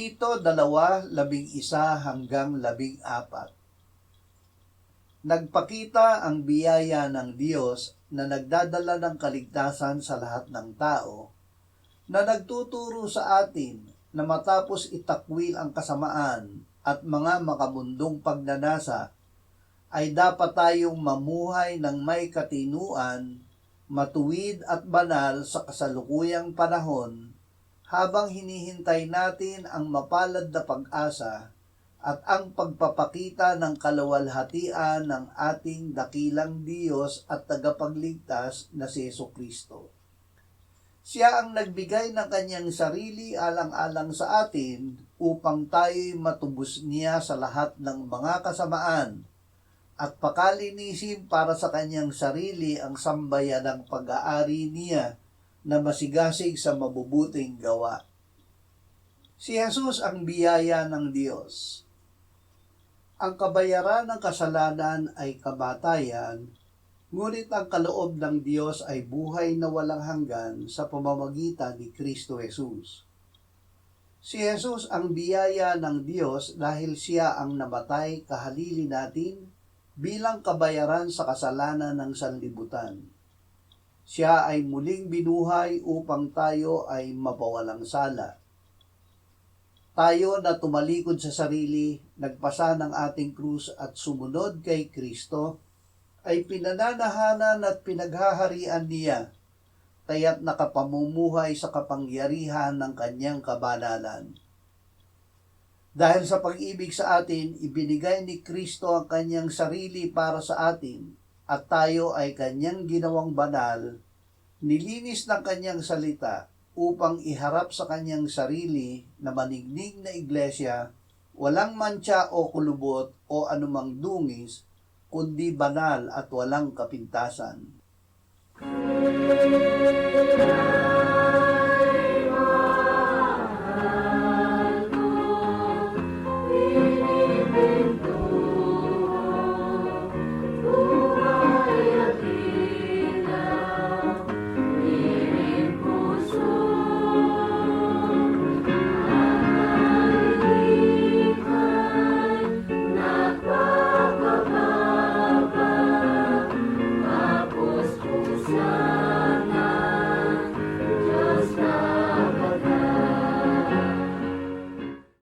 Tito 2:11-14. Nagpakita ang biyaya ng Diyos na nagdadala ng kaligtasan sa lahat ng tao, na nagtuturo sa atin na matapos itakwil ang kasamaan at mga makabundong pagnanasa, ay dapat tayong mamuhay ng may katinuan, matuwid at banal sa kasalukuyang panahon, habang hinihintay natin ang mapalad na pag-asa at ang pagpapakita ng kaluwalhatian ng ating dakilang Diyos at tagapagligtas na si Jesucristo. Siya ang nagbigay ng kanyang sarili alang-alang sa atin upang tayo'y matubos niya sa lahat ng mga kasamaan at pakalinisin para sa kanyang sarili ang sambayan ng pag-aari niya na masigasig sa mabubuting gawa. Si Jesus ang biyaya ng Diyos. Ang kabayaran ng kasalanan ay kamatayan, ngunit ang kaloob ng Diyos ay buhay na walang hanggan sa pamamagitan ni Kristo Jesus. Si Jesus ang biyaya ng Diyos dahil siya ang namatay kahalili natin bilang kabayaran sa kasalanan ng sanlibutan. Siya ay muling binuhay upang tayo ay mapawalang sala. Tayo na tumalikod sa sarili, nagpasa ng ating krus at sumunod kay Kristo, ay pinananahanan at pinaghaharian niya, kaya't nakapamumuhay sa kapangyarihan ng kanyang kabanalan. Dahil sa pag-ibig sa atin, ibinigay ni Kristo ang kanyang sarili para sa atin, at tayo ay kanyang ginawang banal, nilinis ng kanyang salita upang iharap sa kanyang sarili na manignig na iglesia, walang mantsa o kulubot o anumang dungis, kundi banal at walang kapintasan.